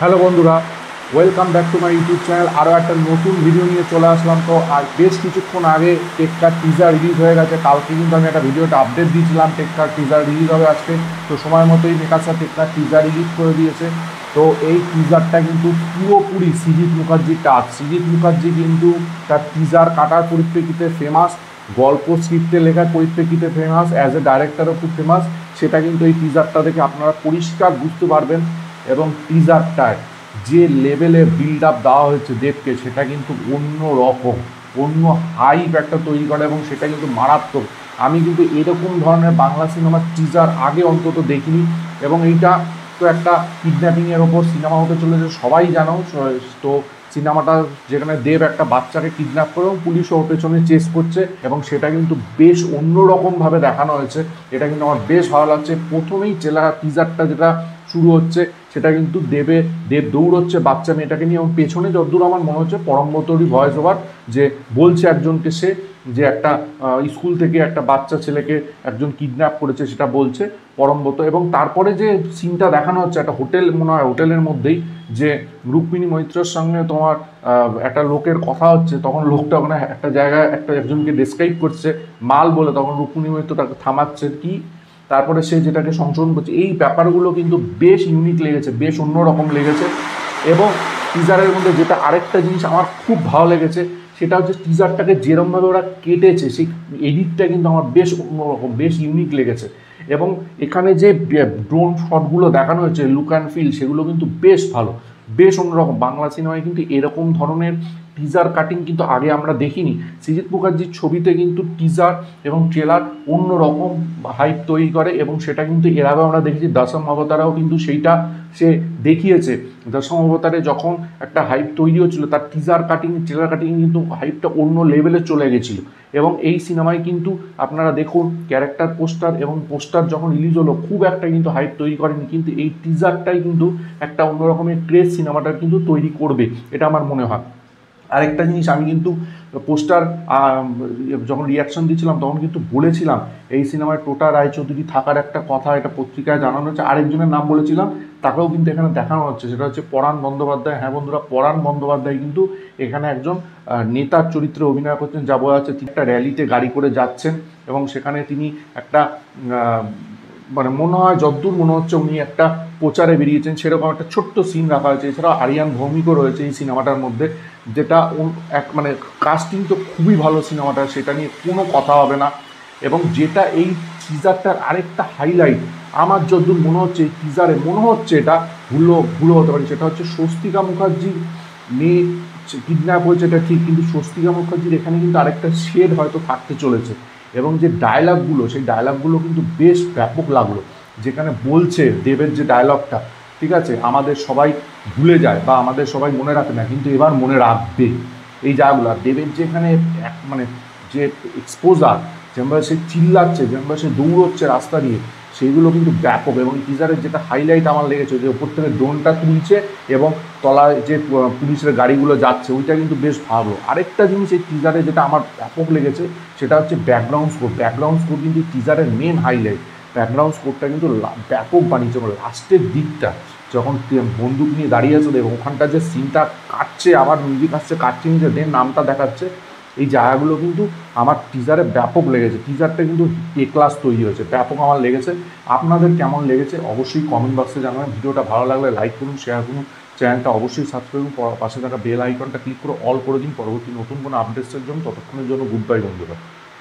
Hello বন্ধুরা, welcome back to my YouTube channel. আরও একটা নতুন ভিডিও নিয়ে চলে আসলাম। তো আর বেশ কিছুক্ষণ আগে টেক্কার টিজার রিলিজ হয়ে গেছে। কালকে কিন্তু আমি একটা ভিডিওটা আপডেট দিয়েছিলাম টেক্কার টিজার রিলিজ হবে আজকে। তো সময় মতোই মেকার্সরা টেক্কার টিজার রিলিজ করে দিয়েছে। তো এই টিজারটা কিন্তু পুরোপুরি সৃজিত মুখার্জির টাচ। সৃজিত মুখার্জি কিন্তু তার টিজার কাটার পরিপ্রেক্ষিতে ফেমাস, গল্প স্ক্রিপ্টে লেখার পরিপ্রেক্ষিতে ফেমাস, অ্যাজ এ ডাইরেক্টরও খুব ফেমাস। সেটা কিন্তু এই টিজারটা দেখে আপনারা পরিষ্কার বুঝতে পারবেন। এবং টিজারটায় যে লেভেলের বিল্ড আপ দেওয়া হয়েছে দেবকে, সেটা কিন্তু অন্য রকম, অন্য হাইপ একটা তৈরি করে এবং সেটা কিন্তু মারাত্মক। আমি কিন্তু এরকম ধরনের বাংলা সিনেমার টিজার আগে অন্তত দেখিনি। এবং এইটা তো একটা কিডন্যাপিংয়ের ওপর সিনেমা হতে চলেছে, সবাই জানো। তো সিনেমাটা যেখানে দেব একটা বাচ্চাকে কিডন্যাপ করেও পুলিশ ওর পেছনে চেস করছে এবং সেটা কিন্তু বেশ অন্যরকমভাবে দেখানো হয়েছে। এটা কিন্তু আমার বেশ ভালো লাগছে। প্রথমেই টিজারটা যেটা শুরু হচ্ছে সেটা কিন্তু দেব দৌড়চ্ছে বাচ্চা মেয়েটাকে নিয়ে এবং পেছনে যতদূর আমার মনে হচ্ছে পরমব্রতরই ভয়েস ওভার, যে বলছে একজনকে সে, যে একটা স্কুল থেকে একটা বাচ্চা ছেলেকে একজন কিডন্যাপ করেছে, সেটা বলছে পরমব্রত। এবং তারপরে যে সিনটা দেখানো হচ্ছে একটা হোটেল, মনে হয় হোটেলের মধ্যেই, যে রুক্মিণী মৈত্রের সঙ্গে তোমার একটা লোকের কথা হচ্ছে, তখন লোকটা ওখানে একটা জায়গায় একজনকে ডেসক্রাইব করছে মাল বলে, তখন রুক্মিণী মৈত্র তাকে থামাচ্ছে কি, তারপরে সে যেটাকে সংশোধন করছে। এই ব্যাপারগুলো কিন্তু বেশ ইউনিক লেগেছে, বেশ অন্যরকম লেগেছে। এবং টিজারের মধ্যে যেটা আরেকটা জিনিস আমার খুব ভালো লেগেছে, সেটা হচ্ছে টিজারটাকে যেরমভাবে ওরা কেটেছে, সেই এডিটটা কিন্তু আমার বেশ অন্যরকম, বেশ ইউনিক লেগেছে। এবং এখানে যে ড্রোন শটগুলো দেখানো হয়েছে, লুক অ্যান্ড ফিল, সেগুলো কিন্তু বেশ ভালো, বেশ অন্যরকম। বাংলা সিনেমায় কিন্তু এরকম ধরনের টিজার কাটিং কিন্তু আগে আমরা দেখিনি। সৃজিত মুখার্জির ছবিতে কিন্তু টিজার এবং ট্রেলার অন্যরকম হাইপ তৈরি করে এবং সেটা কিন্তু এর আগেও আমরা দেখেছি। দশম অবতারেও কিন্তু সেইটা সে দেখিয়েছে। দশম অবতারে যখন একটা হাইপ তৈরি হচ্ছিল, তার টিজার কাটিং ট্রেলার কাটিং কিন্তু হাইপটা অন্য লেভেলে চলে গেছিলো। এবং এই সিনেমায় কিন্তু আপনারা দেখুন ক্যারেক্টার পোস্টার এবং পোস্টার যখন রিলিজ হলো খুব একটা কিন্তু হাইপ তৈরি করেনি, কিন্তু এই টিজারটাই কিন্তু একটা অন্যরকমের ক্রেজ সিনেমাটার কিন্তু তৈরি করবে, এটা আমার মনে হয়। আরেকটা জিনিস, আমি কিন্তু পোস্টার যখন রিয়াকশন দিচ্ছিলাম তখন কিন্তু বলেছিলাম এই সিনেমায় টোটা রায়চৌধুরী থাকার একটা কথা, এটা পত্রিকায় জানানো হচ্ছে। আরেকজনের নাম বলেছিলাম, তাকেও কিন্তু এখানে দেখানো হচ্ছে, সেটা হচ্ছে পরাণ বন্দ্যোপাধ্যায়। হ্যাঁ বন্ধুরা, পরাণ বন্দ্যোপাধ্যায় কিন্তু এখানে একজন নেতার চরিত্রে অভিনয় করছেন। যা বোঝা যাচ্ছে তিনি একটা র্যালিতে গাড়ি করে যাচ্ছেন এবং সেখানে তিনি একটা মানে মনে হয়, যদ্দূর মনে হচ্ছে উনি একটা প্রচারে বেরিয়েছেন, সেরকম একটা ছোট্ট সিন রাখা হয়েছে। এছাড়াও আরিয়ান ভৌমিকও রয়েছে এই সিনেমাটার মধ্যে, যেটা এক মানে কাস্টিং তো খুবই ভালো সিনেমাটা, সেটা নিয়ে কোনো কথা হবে না। এবং যেটা এই টিজারটার আরেকটা হাইলাইট, আমার যদ্দূর মনে হচ্ছে এই টিজারে মনে হচ্ছে, এটা ভুলও হতে পারে, সেটা হচ্ছে স্বস্তিকা মুখার্জির মেয়ে কিডন্যাপ হয়েছে, এটা ঠিক, কিন্তু স্বস্তিকা মুখার্জির এখানে কিন্তু আরেকটা শেড হয়তো থাকতে চলেছে। এবং যে ডায়লগগুলো, সেই ডায়লগগুলো কিন্তু বেশ ব্যাপক লাগলো। যেখানে বলছে দেবের যে ডায়লগটা, ঠিক আছে, আমাদের সবাই ভুলে যায় বা আমাদের সবাই মনে রাখে না, কিন্তু এবার মনে রাখবে, এই জায়গাগুলো। দেবের যেখানে মানে যে এক্সপোজার, যেভাবে সে চিল্লাচ্ছে, যেভাবে সে দৌড়চ্ছে রাস্তা দিয়ে, সেইগুলো কিন্তু ব্যাপক। এবং টিজারের যেটা হাইলাইট আমার লেগেছে, যে ওপর থেকে ড্রোনটা তুলছে এবং তলায় যে পুলিশের গাড়িগুলো যাচ্ছে, ওইটা কিন্তু বেশ ভালো। আরেকটা জিনিস এই টিজারে যেটা আমার ব্যাপক লেগেছে, সেটা হচ্ছে ব্যাকগ্রাউন্ড স্কোর। ব্যাকগ্রাউন্ড স্কোর কিন্তু টিজারের মেন হাইলাইট। ব্যাকগ্রাউন্ড স্কোরটা কিন্তু ব্যাপক বানিয়েছে। লাস্টের দিকটা যখন বন্দুক নিয়ে দাঁড়িয়ে আছে এবং ওখানটা যে সিনটা কাটছে, আবার মিউজিক আসছে, কাটছে নিজে দেন নামটা দেখাচ্ছে, এই জায়গাগুলো কিন্তু আমার টিজারে ব্যাপক লেগেছে। টিজারটা কিন্তু এ ক্লাস তৈরি হয়েছে, ব্যাপক আমার লেগেছে। আপনাদের কেমন লেগেছে অবশ্যই কমেন্ট বক্সে জানাবেন। ভিডিওটা ভালো লাগলে লাইক করুন, শেয়ার করুন, চ্যানেলটা অবশ্যই সাবস্ক্রাইব করুন, পাশে থাকা বেল আইকনটা ক্লিক করে অল করে দিন পরবর্তী নতুন কোনো আপডেটসের জন্য। ততক্ষণের জন্য গুড বাই বন্ধুরা।